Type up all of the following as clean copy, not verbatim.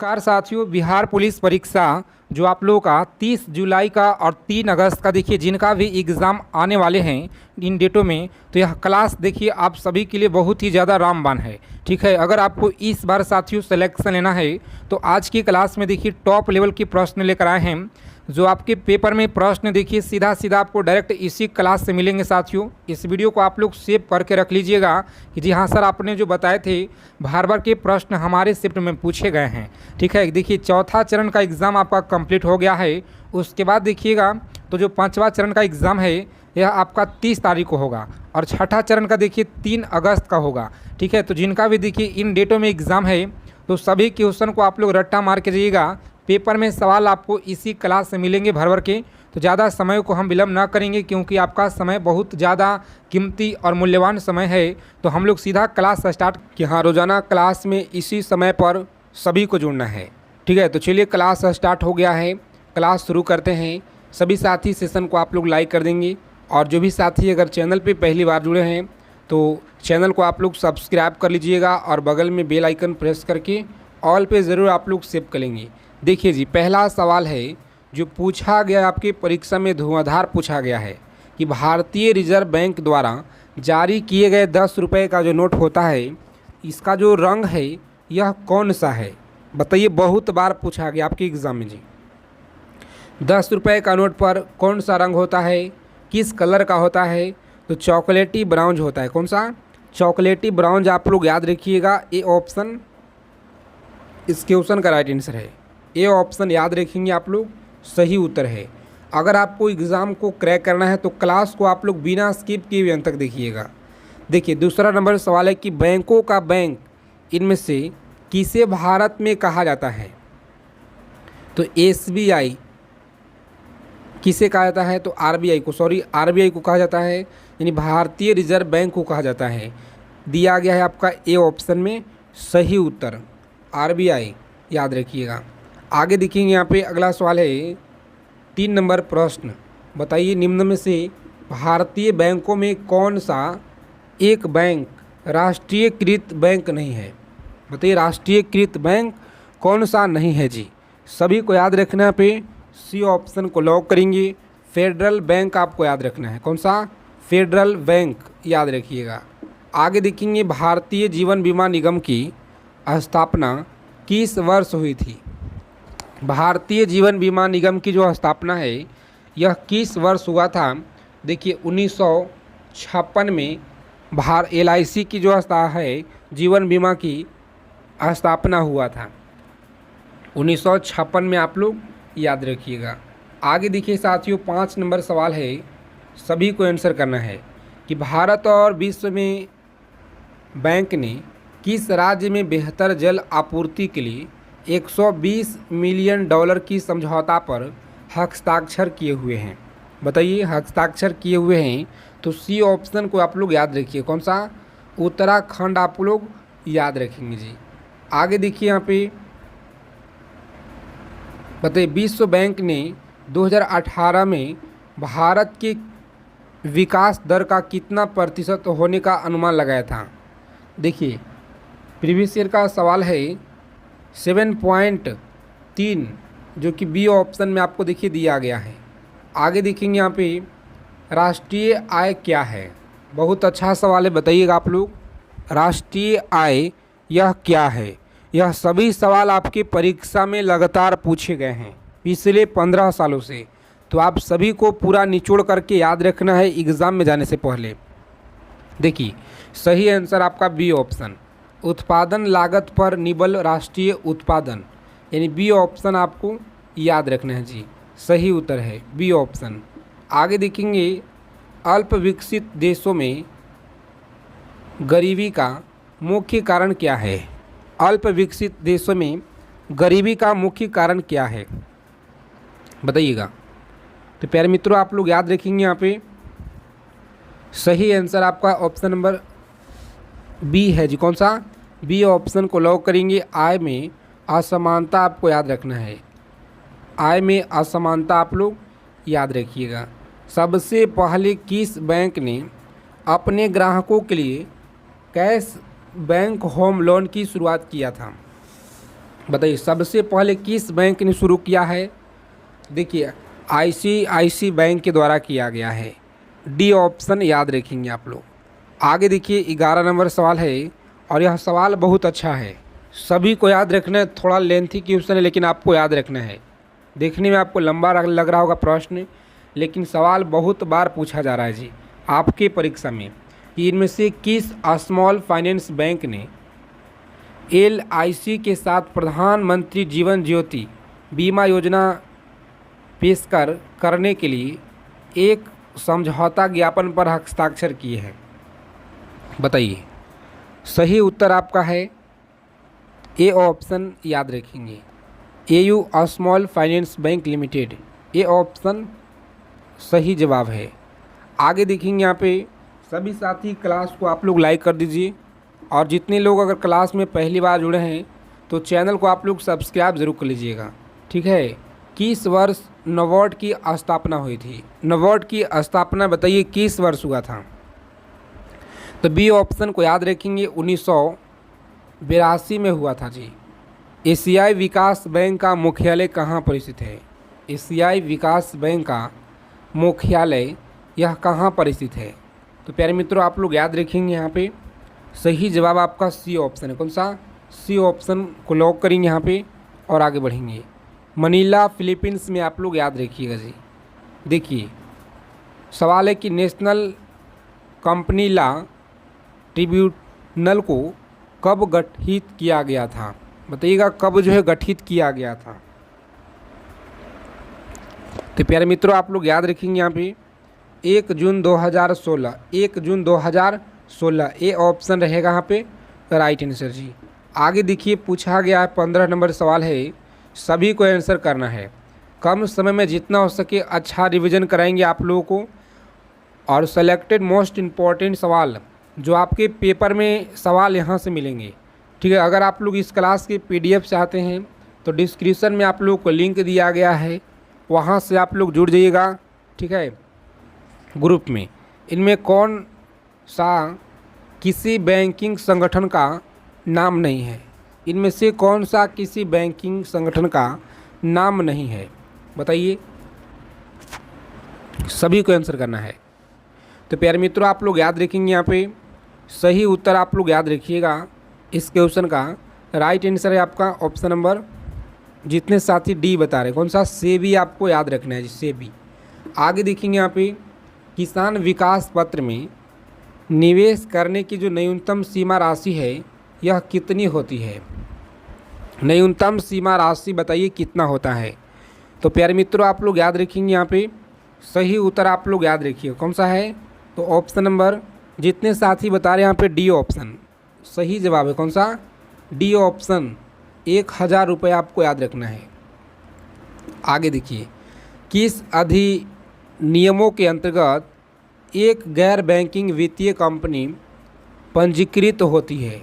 नमस्कार साथियों, बिहार पुलिस परीक्षा जो आप लोगों का 30 जुलाई का और 3 अगस्त का देखिए जिनका भी एग्ज़ाम आने वाले हैं इन डेटों में, तो यह क्लास देखिए आप सभी के लिए बहुत ही ज़्यादा रामबाण है। ठीक है, अगर आपको इस बार साथियों सिलेक्शन लेना है तो आज की क्लास में देखिए टॉप लेवल की प्रश्न लेकर आए हैं। जो आपके पेपर में प्रश्न देखिए सीधा सीधा आपको डायरेक्ट इसी क्लास से मिलेंगे। साथियों इस वीडियो को आप लोग सेव करके रख लीजिएगा कि जी हाँ सर, आपने जो बताए थे बार बार के प्रश्न हमारे शिफ्ट में पूछे गए हैं। ठीक है, देखिए चौथा चरण का एग्ज़ाम आपका कंप्लीट हो गया है। उसके बाद देखिएगा तो जो पाँचवा चरण का एग्ज़ाम है यह आपका 30 तारीख को होगा और छठा चरण का देखिए 3 अगस्त का होगा। ठीक है, तो जिनका भी देखिए इन डेटों में एग्ज़ाम है तो सभी क्वेश्चन को आप लोग रट्टा मार के जाइएगा। पेपर में सवाल आपको इसी क्लास से मिलेंगे भर भर के। तो ज़्यादा समय को हम विलम्ब ना करेंगे क्योंकि आपका समय बहुत ज़्यादा कीमती और मूल्यवान समय है। तो हम लोग सीधा क्लास स्टार्ट कि हाँ, रोज़ाना क्लास में इसी समय पर सभी को जुड़ना है। ठीक है, तो चलिए क्लास स्टार्ट हो गया है, क्लास शुरू करते हैं। सभी साथी सेशन को आप लोग लाइक कर देंगे और जो भी साथी अगर चैनल पे पहली बार जुड़े हैं तो चैनल को आप लोग सब्सक्राइब कर लीजिएगा और बगल में बेल आइकन प्रेस करके ऑल पे ज़रूर आप लोग सेव कर लेंगे। देखिए जी, पहला सवाल है जो पूछा गया आपकी परीक्षा में धुआंधार पूछा गया है कि भारतीय रिजर्व बैंक द्वारा जारी किए गए 10 रुपये का जो नोट होता है इसका जो रंग है यह कौन सा है? बताइए, बहुत बार पूछा गया आपके एग्ज़ाम में जी। 10 रुपये का नोट पर कौन सा रंग होता है, किस कलर का होता है? तो चॉकलेटी ब्राउन होता है। कौन सा? चॉकलेटी ब्राउन। आप लोग याद रखिएगा, ए ऑप्शन इस क्वेश्चन का राइट आंसर है। ए ऑप्शन याद रखेंगे आप लोग, सही उत्तर है। अगर आपको एग्ज़ाम को क्रैक करना है तो क्लास को आप लोग बिना स्किप किए हुए अंत तक देखिएगा। देखिए दूसरा नंबर सवाल है कि बैंकों का बैंक इनमें से किसे भारत में कहा जाता है? तो एसबीआई किसे कहा जाता है? तो आरबीआई को कहा जाता है, यानी भारतीय रिजर्व बैंक को कहा जाता है। दिया गया है आपका ए ऑप्शन में सही उत्तर आरबीआई, याद रखिएगा। आगे देखेंगे यहाँ पे अगला सवाल है 3 नंबर प्रश्न। बताइए, निम्न में से भारतीय बैंकों में कौन सा एक बैंक राष्ट्रीयकृत बैंक नहीं है? बताइए, राष्ट्रीयकृत बैंक कौन सा नहीं है जी? सभी को याद रखना पे सी ऑप्शन को लॉक करेंगे। फेडरल बैंक आपको याद रखना है। कौन सा? फेडरल बैंक, याद रखिएगा। आगे देखेंगे भारतीय जीवन बीमा निगम की स्थापना किस वर्ष हुई थी? भारतीय जीवन बीमा निगम की जो स्थापना है यह किस वर्ष हुआ था? देखिए 1956 में LIC की जो है जीवन बीमा की स्थापना हुआ था 1956 में, आप लोग याद रखिएगा। आगे देखिए साथियों 5 नंबर सवाल है, सभी को आंसर करना है कि भारत और विश्व में बैंक ने किस राज्य में बेहतर जल आपूर्ति के लिए 120 मिलियन डॉलर की समझौता पर हस्ताक्षर किए हुए हैं? बताइए, हस्ताक्षर किए हुए हैं तो सी ऑप्शन को आप लोग याद रखिए। कौन सा? उत्तराखंड आप लोग याद रखेंगे जी। आगे देखिए यहाँ पे बताइए, विश्व बैंक ने 2018 में भारत के विकास दर का कितना प्रतिशत होने का अनुमान लगाया था? देखिए प्रीवियस ईयर का सवाल है 7.3, जो कि बी ऑप्शन में आपको देखिए दिया गया है। आगे देखेंगे यहाँ पे राष्ट्रीय आय क्या है? बहुत अच्छा सवाल है, बताइएगा आप लोग, राष्ट्रीय आय यह क्या है? यह सभी सवाल आपके परीक्षा में लगातार पूछे गए हैं पिछले 15 सालों से, तो आप सभी को पूरा निचोड़ करके याद रखना है एग्ज़ाम में जाने से पहले। देखिए सही आंसर आपका बी ऑप्शन, उत्पादन लागत पर निबल राष्ट्रीय उत्पादन, यानी बी ऑप्शन आपको याद रखना है जी। सही उत्तर है बी ऑप्शन। आगे देखेंगे अल्प विकसित देशों में गरीबी का मुख्य कारण क्या है? अल्प विकसित देशों में गरीबी का मुख्य कारण क्या है? बताइएगा। तो प्यारे मित्रों आप लोग याद रखेंगे यहाँ पे सही आंसर आपका ऑप्शन नंबर बी है जी। कौन सा? बी ऑप्शन को लॉक करेंगे। आय में असमानता आपको याद रखना है, आय में असमानता आप लोग याद रखिएगा। सबसे पहले किस बैंक ने अपने ग्राहकों के लिए कैश बैंक होम लोन की शुरुआत किया था? बताइए सबसे पहले किस बैंक ने शुरू किया है? देखिए आईसीआईसी बैंक के द्वारा किया गया है। डी ऑप्शन याद रखेंगे आप लोग। आगे देखिए 11 नंबर सवाल है और यह सवाल बहुत अच्छा है, सभी को याद रखना है। थोड़ा लेंथी क्वेश्चन है लेकिन आपको याद रखना है। देखने में आपको लंबा लग रहा होगा प्रश्न, लेकिन सवाल बहुत बार पूछा जा रहा है जी आपके परीक्षा में कि इनमें से किस स्मॉल फाइनेंस बैंक ने एलआईसी के साथ प्रधानमंत्री जीवन ज्योति बीमा योजना पेश करने के लिए एक समझौता ज्ञापन पर हस्ताक्षर किए हैं? बताइए सही उत्तर आपका है ए ऑप्शन याद रखेंगे, AU small finance bank limited. A option सही जवाब है। आगे देखेंगे यहाँ पे सभी साथी क्लास को आप लोग लाइक कर दीजिए और जितने लोग अगर क्लास में पहली बार जुड़े हैं तो चैनल को आप लोग सब्सक्राइब ज़रूर कर लीजिएगा, ठीक है। किस वर्ष नबार्ड की स्थापना हुई थी? नबार्ड की स्थापना बताइए किस वर्ष हुआ था? तो बी ऑप्शन को याद रखेंगे 1982 में हुआ था जी। एशियाई विकास बैंक का मुख्यालय कहाँ पर स्थित है? एशियाई विकास बैंक का मुख्यालय यह कहाँ पर स्थित है? तो प्यारे मित्रों आप लोग याद रखेंगे यहाँ पे सही जवाब आपका सी ऑप्शन है। कौन सा? सी ऑप्शन को लॉक करेंगे यहाँ पे और आगे बढ़ेंगे। मनीला फिलीपींस में आप लोग याद रखिएगा जी। देखिए सवाल है कि नेशनल कंपनी लॉ ट्रिब्यूनल को कब गठित किया गया था? बताइएगा कब जो है गठित किया गया था? तो प्यारे मित्रों आप लोग याद रखेंगे यहाँ पे 1 जून 2016। 1 जून 2016 ए ऑप्शन रहेगा यहाँ पे राइट आंसर जी। आगे देखिए पूछा गया है 15 नंबर सवाल है, सभी को आंसर करना है। कम समय में जितना हो सके अच्छा रिवीजन कराएंगे आप लोगों को और सेलेक्टेड मोस्ट इम्पॉर्टेंट सवाल जो आपके पेपर में सवाल यहाँ से मिलेंगे, ठीक है। अगर आप लोग इस क्लास के पीडीएफ चाहते हैं तो डिस्क्रिप्शन में आप लोग को लिंक दिया गया है, वहाँ से आप लोग जुड़ जाइएगा, ठीक है, ग्रुप में। इनमें कौन सा किसी बैंकिंग संगठन का नाम नहीं है? इनमें से कौन सा किसी बैंकिंग संगठन का नाम नहीं है? बताइए, सभी को आंसर करना है। तो प्यारे मित्रों आप लोग याद रखेंगे यहाँ पे सही उत्तर आप लोग याद रखिएगा इस क्वेश्चन का। राइट आंसर है आपका ऑप्शन नंबर, जितने साथी डी बता रहे हैं, कौन सा? सेबी आपको याद रखना है जी, सेबी। आगे देखेंगे यहाँ पे किसान विकास पत्र में निवेश करने की जो न्यूनतम सीमा राशि है यह कितनी होती है? न्यूनतम सीमा राशि बताइए कितना होता है? तो प्यारे मित्रों आप लोग याद रखेंगे यहाँ पे सही उत्तर आप लोग याद रखिए कौन सा है? तो ऑप्शन नंबर, जितने साथी बता रहे हैं यहाँ पे डी ऑप्शन सही जवाब है। कौन सा? D option. 1000 रुपये आपको याद रखना है। आगे देखिए किस अधिनियमों के अंतर्गत एक गैर बैंकिंग वित्तीय कंपनी पंजीकृत होती है?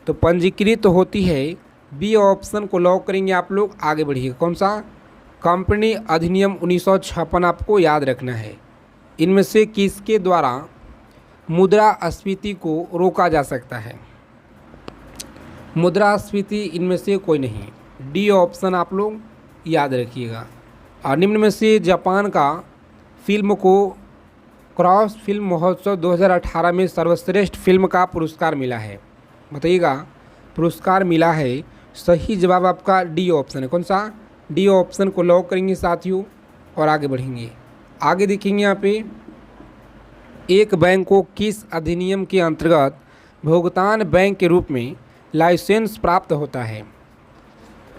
तो पंजीकृत होती है बी ऑप्शन को लॉक करेंगे आप लोग। आगे बढ़िए कौन सा? कंपनी अधिनियम 1956 आपको याद रखना है। इनमें से किसके द्वारा मुद्रास्फीति को रोका जा सकता है? मुद्रास्फीति इनमें से कोई नहीं, डी ऑप्शन आप लोग याद रखिएगा। और निम्न में से जापान का फिल्म को क्रॉस फिल्म महोत्सव 2018 में सर्वश्रेष्ठ फिल्म का पुरस्कार मिला है? बताइएगा, पुरस्कार मिला है। सही जवाब आपका डी ऑप्शन है। कौन सा? डी ऑप्शन को लॉक करेंगे साथियों और आगे बढ़ेंगे। आगे देखेंगे यहाँ पे एक बैंक को किस अधिनियम के अंतर्गत भुगतान बैंक के रूप में लाइसेंस प्राप्त होता है?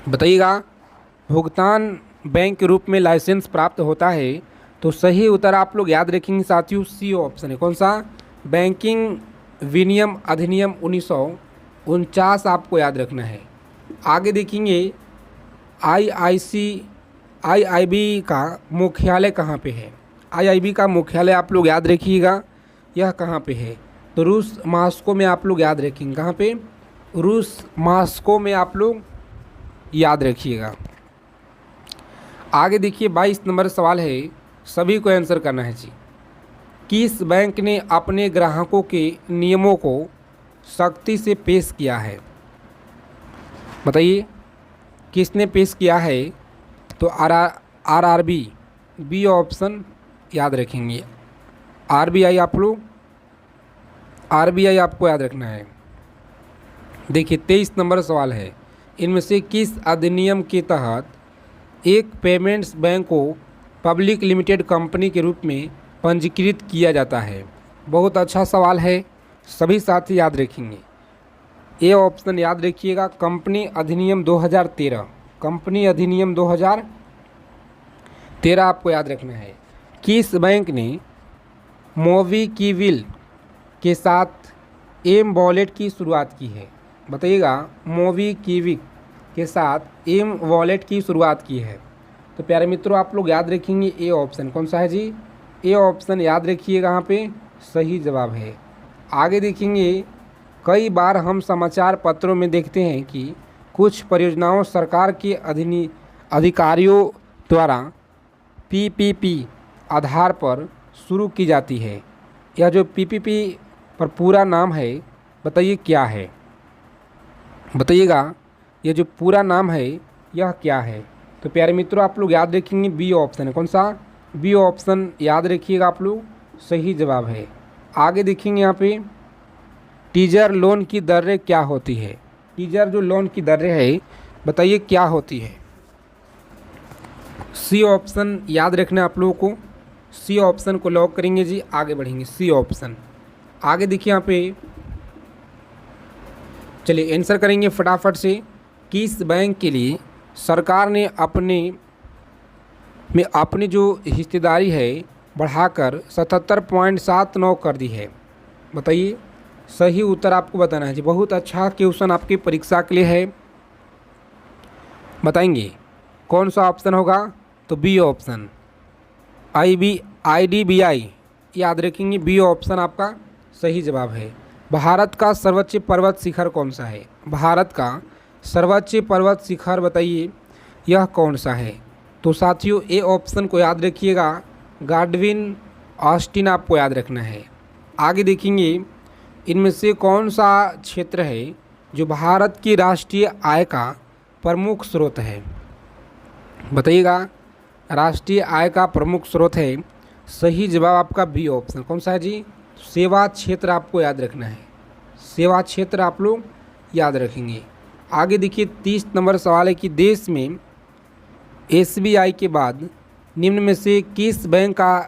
बताइएगा, भुगतान बैंक के रूप में लाइसेंस प्राप्त है तो सही उत्तर आप लोग याद रखेंगे साथियों, सी ऑप्शन है। कौन सा? बैंकिंग विनियम अधिनियम 1949 आपको याद रखना है। आगे देखेंगे आईआईबी का मुख्यालय कहाँ पे है? आईआईबी का मुख्यालय आप लोग याद रखिएगा, यह कहाँ पे है? तो रूस मॉस्को में आप लोग याद रखेंगे। कहाँ पे? रूस मॉस्को में आप लोग याद रखिएगा। आगे देखिए 22 नंबर सवाल है, सभी को आंसर करना है जी। किस बैंक ने अपने ग्राहकों के नियमों को सख्ती से पेश किया है? बताइए, किसने पेश किया है? तो आरआरबी, बी ऑप्शन याद रखेंगे। आरबीआई आप लोग, आरबीआई आपको याद रखना है। देखिए 23 नंबर सवाल है, इनमें से किस अधिनियम के तहत एक पेमेंट्स बैंक को पब्लिक लिमिटेड कंपनी के रूप में पंजीकृत किया जाता है? बहुत अच्छा सवाल है, सभी साथी याद रखेंगे। ए ऑप्शन याद रखिएगा, कंपनी अधिनियम 2013, कंपनी अधिनियम 2013 आपको याद रखना है। किस बैंक ने मोबीक्विक के साथ एम वॉलेट की शुरुआत की है? बताइएगा, मोबीक्विक के साथ एम वॉलेट की शुरुआत की है। तो प्यारे मित्रों आप लोग याद रखेंगे ए ऑप्शन, कौन सा है जी? ए ऑप्शन याद रखिएगा, यहाँ पे सही जवाब है। आगे देखेंगे, कई बार हम समाचार पत्रों में देखते हैं कि कुछ परियोजनाओं सरकार के अधिकारियों द्वारा पीपीपी आधार पर शुरू की जाती है। यह जो पीपीपी पर पूरा नाम है, बताइए क्या है? बताइएगा, ये जो पूरा नाम है यह क्या है? तो प्यारे मित्रों आप लोग याद रखेंगे बी ऑप्शन है, कौन सा? बी ऑप्शन याद रखिएगा आप लोग, सही जवाब है। आगे देखेंगे यहाँ पे, टीजर लोन की दरें क्या होती है? टीजर जो लोन की दरें है, बताइए क्या होती है? सी ऑप्शन याद रखना आप लोगों को, सी ऑप्शन को लॉक करेंगे जी। आगे बढ़ेंगे, सी ऑप्शन। आगे देखिए यहाँ पे, चलिए आंसर करेंगे फटाफट से। किस बैंक के लिए सरकार ने अपनी जो हिस्सेदारी है बढ़ाकर 77.79 कर दी है? बताइए, सही उत्तर आपको बताना है जी। बहुत अच्छा क्वेश्चन आपकी परीक्षा के लिए है, बताएंगे कौन सा ऑप्शन होगा? तो बी ऑप्शन, IDBI याद रखेंगे, बी ऑप्शन आपका सही जवाब है। भारत का सर्वोच्च पर्वत शिखर कौन सा है? भारत का सर्वोच्च पर्वत शिखर बताइए यह कौन सा है? तो साथियों ए ऑप्शन को याद रखिएगा, गाडविन ऑस्टिन आपको याद रखना है। आगे देखेंगे, इनमें से कौन सा क्षेत्र है जो भारत की राष्ट्रीय आय का प्रमुख स्रोत है? बताइएगा, राष्ट्रीय आय का प्रमुख स्रोत है। सही जवाब आपका बी ऑप्शन, कौन सा है जी? सेवा क्षेत्र आपको याद रखना है, सेवा क्षेत्र आप लोग याद रखेंगे। आगे देखिए 30 नंबर सवाल है कि देश में SBI के बाद निम्न में से किस बैंक का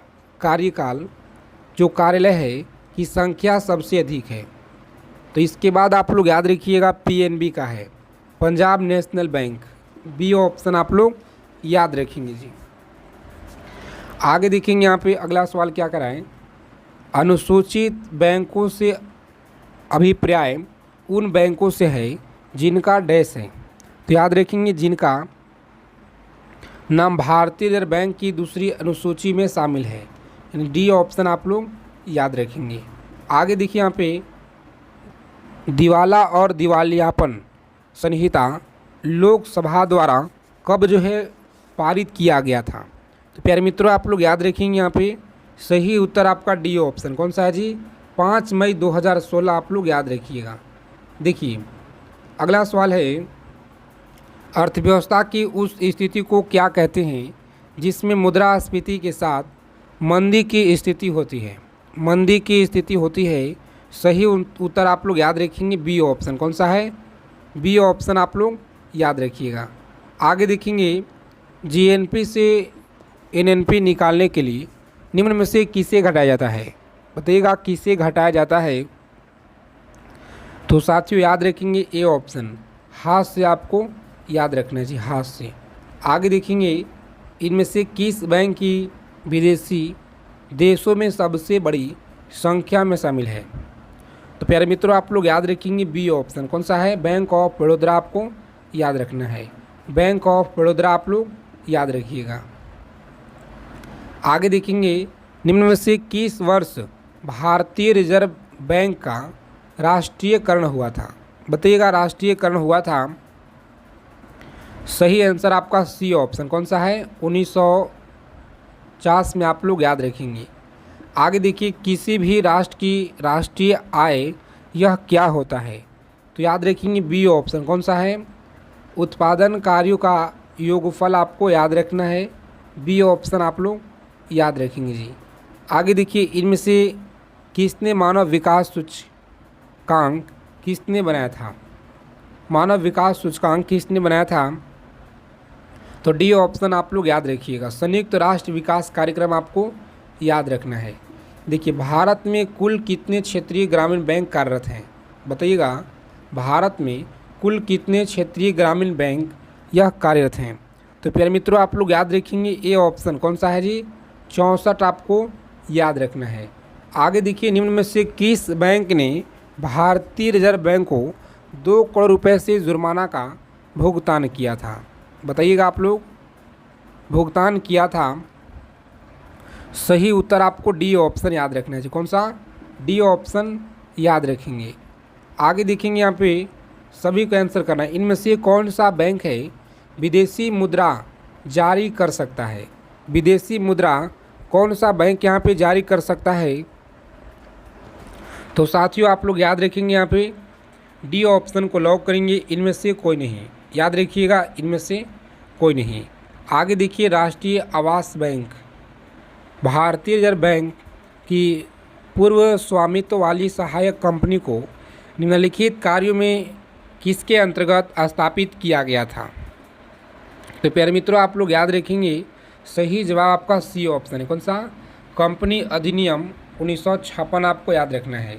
कार्यकाल जो कार्यालय है की संख्या सबसे अधिक है? तो इसके बाद आप लोग याद रखिएगा PNB का है, Punjab National Bank. B option आप लोग याद रखेंगे जी। आगे देखेंगे यहाँ पे अगला सवाल क्या कराएं, अनुसूचित बैंकों से अभिप्राय उन बैंकों से है जिनका डैश है? तो याद रखेंगे जिनका नाम भारतीय रिजर्व बैंक की दूसरी अनुसूची में शामिल है, यानी डी ऑप्शन आप लोग याद रखेंगे। आगे देखिए यहाँ पे, दिवाला और दिवालियापन संहिता लोकसभा द्वारा कब जो है पारित किया गया था? तो प्यारे मित्रों आप लोग याद रखेंगे यहाँ पे सही उत्तर आपका डी ऑप्शन, कौन सा है जी? 5 मई 2016 आप लोग याद रखिएगा। देखिए अगला सवाल है, अर्थव्यवस्था की उस स्थिति को क्या कहते हैं जिसमें मुद्रास्फीति के साथ मंदी की स्थिति होती है? मंदी की स्थिति होती है। सही उत्तर आप लोग याद रखेंगे बी ऑप्शन, कौन सा है? बी ऑप्शन आप लोग याद रखिएगा। आगे देखेंगे, GNP से NNP निकालने के लिए निम्न में से किसे घटाया जाता है? बताइएगा किसे घटाया जाता है? तो साथियों याद रखेंगे ए ऑप्शन, हाथ से आपको याद रखना है जी, हाथ से। आगे देखेंगे, इनमें से किस बैंक की विदेशी देशों में सबसे बड़ी संख्या में शामिल है? तो प्यारे मित्रों आप लोग याद रखेंगे बी ऑप्शन, कौन सा है? बैंक ऑफ बड़ौदा आपको याद रखना है, बैंक ऑफ बड़ौदा आप लोग याद रखिएगा। आगे देखेंगे, निम्न में से किस वर्ष भारतीय रिजर्व बैंक का राष्ट्रीयकरण हुआ था? बताइएगा राष्ट्रीयकरण हुआ था। सही आंसर आपका सी ऑप्शन, कौन सा है? 1950 में आप लोग याद रखेंगे। आगे देखिए, किसी भी राष्ट्र की राष्ट्रीय आय यह क्या होता है? तो याद रखेंगे बी ऑप्शन, कौन सा है? उत्पादन कार्यों का योगफल आपको याद रखना है। बी ऑप्शन आप लोग याद रखेंगे जी। आगे देखिए, इनमें से किसने मानव विकास सूचकांक किसने बनाया था? मानव विकास सूचकांक किसने बनाया था? तो डी ऑप्शन आप लोग याद रखिएगा, संयुक्त राष्ट्र विकास कार्यक्रम आपको याद रखना है। देखिए, भारत में कुल कितने क्षेत्रीय ग्रामीण बैंक कार्यरत हैं? बताइएगा, भारत में कुल कितने क्षेत्रीय ग्रामीण बैंक यह कार्यरत हैं? तो प्यारे मित्रों, आप लोग याद रखेंगे ए ऑप्शन कौन सा है जी? 64 आपको याद रखना है। आगे देखिए, निम्न में से किस बैंक ने भारतीय रिजर्व बैंक को 2 करोड़ रुपए से जुर्माना का भुगतान किया था? बताइएगा, आप लोग भुगतान किया था। सही उत्तर आपको डी ऑप्शन याद रखना है। कौन सा? डी ऑप्शन याद रखेंगे। आगे देखेंगे, यहाँ पे सभी को आंसर करना है। इनमें से कौन सा बैंक है विदेशी मुद्रा जारी कर सकता है? विदेशी मुद्रा कौन सा बैंक यहाँ पे जारी कर सकता है? तो साथियों, आप लोग याद रखेंगे, यहाँ पे डी ऑप्शन को लॉक करेंगे। इनमें से कोई नहीं, याद रखिएगा, इनमें से कोई नहीं। आगे देखिए, राष्ट्रीय आवास बैंक भारतीय रिजर्व बैंक की पूर्व स्वामित्व वाली सहायक कंपनी को निम्नलिखित कार्यों में किसके अंतर्गत स्थापित किया गया था? तो प्यारे मित्रों, आप लोग याद रखेंगे, सही जवाब आपका सी ऑप्शन है। कौन सा? कंपनी अधिनियम 1956 आपको याद रखना है।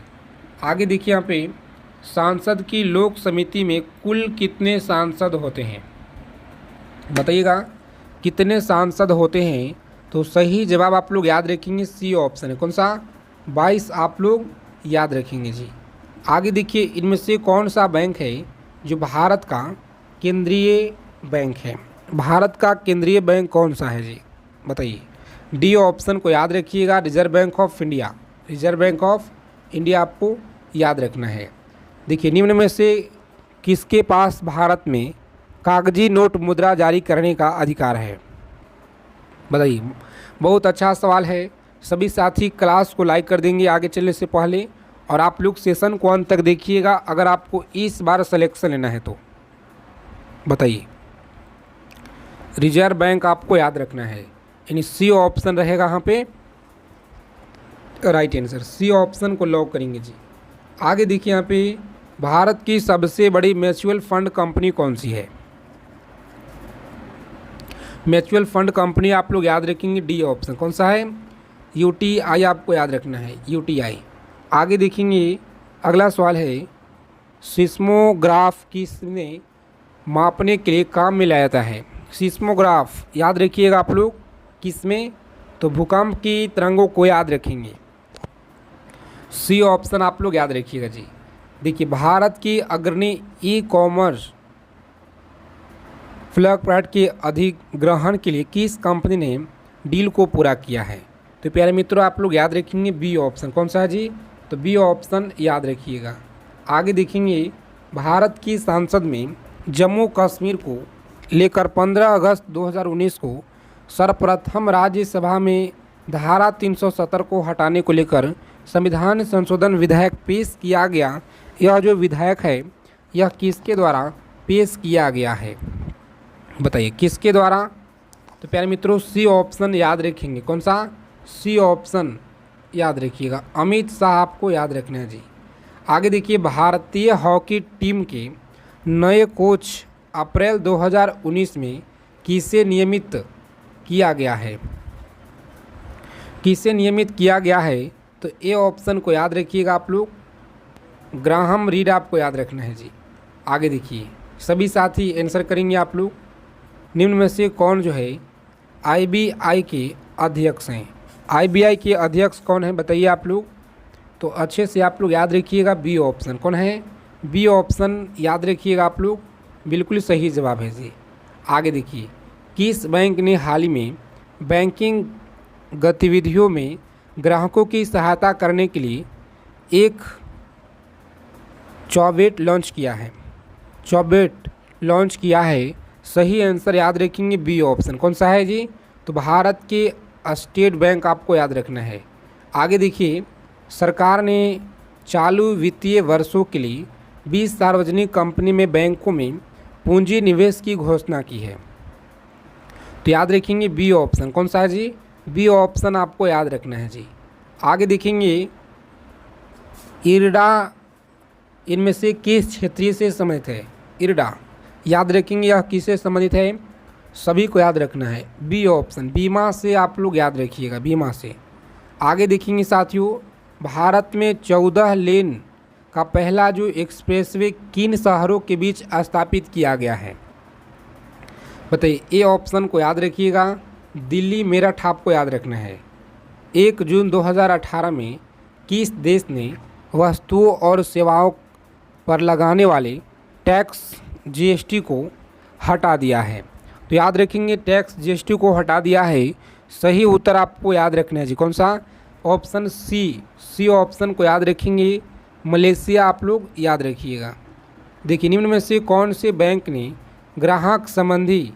आगे देखिए, यहाँ पे सांसद की लोक समिति में कुल कितने सांसद होते हैं? बताइएगा, कितने सांसद होते हैं? तो सही जवाब आप लोग याद रखेंगे, सी ऑप्शन है। कौन सा? 22 आप लोग याद रखेंगे जी। आगे देखिए, इनमें से कौन सा बैंक है जो भारत का केंद्रीय बैंक है? भारत का केंद्रीय बैंक कौन सा है जी? बताइए। डी ऑप्शन को याद रखिएगा, reserve bank of India. Reserve bank of India आपको याद रखना है। देखिए, निम्न में से किसके पास भारत में कागजी नोट मुद्रा जारी करने का अधिकार है? बताइए। बहुत अच्छा सवाल है। सभी साथी क्लास को लाइक कर देंगे आगे चलने से पहले, और आप लोग सेशन को अंत तक देखिएगा अगर आपको इस बार सिलेक्शन लेना है तो। बताइए, रिजर्व बैंक आपको याद रखना है, यानी सी ऑप्शन रहेगा यहाँ पे राइट आंसर। सी ऑप्शन को लॉक करेंगे जी। आगे देखिए, यहाँ पे भारत की सबसे बड़ी म्यूचुअल फंड कंपनी कौन सी है? म्यूचुअल फंड कंपनी आप लोग याद रखेंगे, डी ऑप्शन। कौन सा है? यूटीआई आपको याद रखना है, यूटीआई। आगे देखेंगे, अगला सवाल है, सिस्मोग्राफ किसने मापने के लिए काम में लाया जाता है? सिस्मोग्राफ याद रखिएगा आप लोग, किसमें? तो भूकंप की तरंगों को याद रखेंगे। सी ऑप्शन आप लोग याद रखिएगा जी। देखिए, भारत की अग्रणी ई कॉमर्स फ्लिपकार्ट के अधिग्रहण के लिए किस कंपनी ने डील को पूरा किया है? तो प्यारे मित्रों, आप लोग याद रखेंगे, बी ऑप्शन। कौन सा है जी? तो बी ऑप्शन याद रखिएगा। आगे देखेंगे, भारत की संसद में जम्मू कश्मीर को लेकर 15 अगस्त 2019 को सर्वप्रथम राज्यसभा में धारा 370 को हटाने को लेकर संविधान संशोधन विधेयक पेश किया गया। यह जो विधेयक है, यह किसके द्वारा पेश किया गया है? बताइए, किसके द्वारा? तो प्यारे मित्रों, सी ऑप्शन याद रखेंगे। कौन सा? सी ऑप्शन याद रखिएगा, अमित शाह आपको याद रखना है जी। आगे देखिए, भारतीय हॉकी टीम के नए कोच अप्रैल 2019 में किसे नियमित किया गया है? किसे नियमित किया गया है? तो ए ऑप्शन को याद रखिएगा आप लोग, ग्राहम रीड आपको याद रखना है जी। आगे देखिए, सभी साथी आंसर करेंगे आप लोग। निम्न में से कौन जो है आईबीआई के अध्यक्ष हैं? आईबीआई के अध्यक्ष कौन है बताइए आप लोग। तो अच्छे से आप लोग याद रखिएगा, बी ऑप्शन। कौन है? बी ऑप्शन याद रखिएगा आप लोग, बिल्कुल सही जवाब है जी। आगे देखिए, किस बैंक ने हाल ही में बैंकिंग गतिविधियों में ग्राहकों की सहायता करने के लिए एक चौबेट लॉन्च किया है? चौबेट लॉन्च किया है। सही आंसर याद रखेंगे, बी ऑप्शन। कौन सा है जी? तो भारत के स्टेट बैंक आपको याद रखना है। आगे देखिए, सरकार ने चालू वित्तीय वर्षों के लिए 20 सार्वजनिक कंपनी में बैंकों में पूंजी निवेश की घोषणा की है? तो याद रखेंगे बी ऑप्शन। कौन सा है जी? बी ऑप्शन आपको याद रखना है जी। आगे देखेंगे इरडा इनमें से किस क्षेत्रीय से संबंधित है? इरडा याद रखेंगे, यह किससे संबंधित है? सभी को याद रखना है, बी ऑप्शन। बीमा से आप लोग याद रखिएगा, बीमा से। आगे देखेंगे साथियों, भारत में 14 लेन का पहला जो एक्सप्रेसवे किन शहरों के बीच स्थापित किया गया है? बताइए। ए ऑप्शन को याद रखिएगा, दिल्ली मेरठ आपको याद रखना है। 1 जून 2018 में किस देश ने वस्तुओं और सेवाओं पर लगाने वाले टैक्स जीएसटी को हटा दिया है? तो याद रखेंगे टैक्स जीएसटी को हटा दिया है। सही उत्तर आपको याद रखना है जी। कौन सा? ऑप्शन सी ऑप्शन को याद रखेंगे, मलेशिया आप लोग याद रखिएगा। देखिए, निम्न में से कौन से बैंक ने ग्राहक संबंधी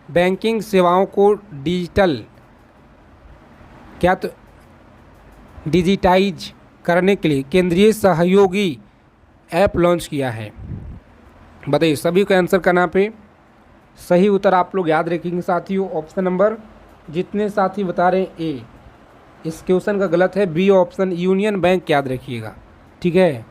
बैंकिंग सेवाओं को डिजिटाइज करने के लिए केंद्रीय सहयोगी ऐप लॉन्च किया है? बताइए, सभी को आंसर करना पे सही उत्तर आप लोग याद रखेंगे साथियों। ऑप्शन नंबर, जितने साथी बता रहे हैं ए, इस क्वेश्चन का गलत है। बी ऑप्शन यूनियन बैंक याद रखिएगा, ठीक है।